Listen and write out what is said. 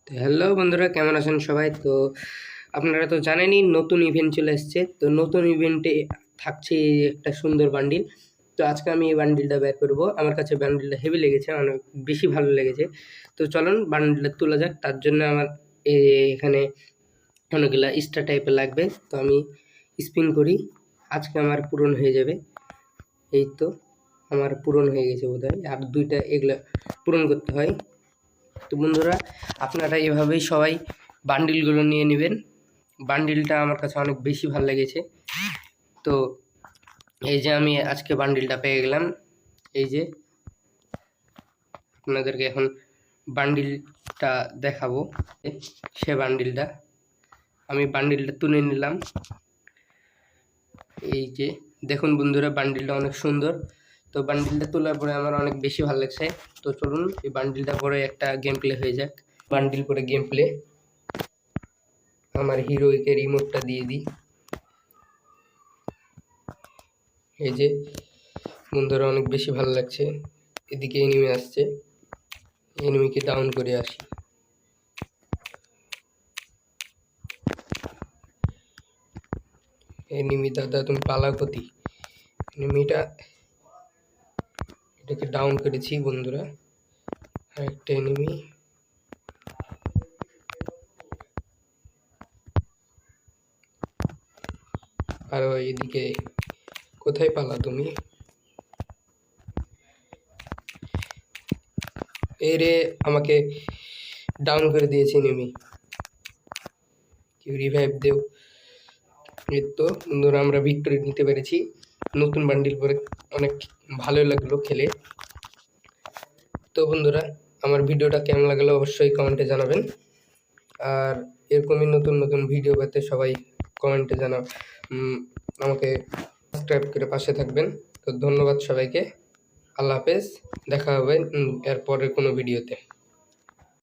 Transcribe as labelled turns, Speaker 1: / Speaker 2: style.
Speaker 1: তো হ্যালো বন্ধুরা, কেমন আছেন সবাই? তো আপনারা তো জানেনই নতুন ইভেন্ট চলে এসছে। তো নতুন ইভেন্টে থাকছে এই একটা সুন্দর বান্ডিল। তো আজকে আমি এই বান্ডিলটা বের করব। আমার কাছে বান্ডিলটা হেভি লেগেছে, অনেক বেশি ভালো লেগেছে। তো চলুন বান্ডিলটা তোলা যাক। তার জন্য আমার এখানে অনেকগুলা স্টার টাইপের লাগবে। তো আমি স্পিন করি, আজকে আমার পূরণ হয়ে যাবে। এই তো আমার পূরণ হয়ে গেছে বোধহয়, আর দুইটা এগুলা পূরণ করতে হয়। তো বন্ধুরা, আপনারা এভাবেই সবাই বান্ডিলগুলো নিয়ে নেবেন। বান্ডিলটা আমার কাছে অনেক বেশি ভালো লেগেছে। তো এই যে আমি আজকে বান্ডিলটা পেয়ে গেলাম। এই যে আপনাদেরকে এখন বান্ডিলটা দেখাবো। সে বান্ডিলটা আমি বান্ডিলটা তুলে নিলাম। এই যে দেখুন বন্ধুরা, বান্ডিলটা অনেক সুন্দর। তো বান্ডিলটা তোলার পরে আমার অনেক বেশি ভালো লাগছে। তো চলুন এই বান্ডিলটা পরে একটা গেম প্লে হয়ে যাক। বান্ডিল পরে গেম প্লে। আমার হিরোইকে রিমোটটা দিয়ে দিই। এই যে বন্ধুরা, অনেক বেশি ভালো লাগছে। এদিকে এনিমি আসছে, এনিমিকে ডাউন করে আসি। এনিমি দাদা তুমি পালা গতি। এটাকে ডাউন করেছি বন্ধুরা। আরেকটা এনিমি। আর এদিকে কোথায় পালা তুমি? এরে আমাকে ডাউন করে দিয়েছে এনিমি। কেউ রিভাইভ দেও। এই তো বন্ধুরা, আমরা ভিক্টোরি নিতে পেরেছি। নতুন বান্ডিল পরে অনেক ভালো লাগলো খেলে। তো বন্ধুরা, আমার ভিডিওটা কেমন লাগলো অবশ্যই কমেন্টে জানাবেন। আর এরকমই নতুন নতুন ভিডিও পেতে সবাই কমেন্টে আমাকে সাবস্ক্রাইব করে পাশে থাকবেন। তো ধন্যবাদ সবাইকে। আল্লাহ হাফেজ। দেখা হবে এর পরের কোনো ভিডিওতে।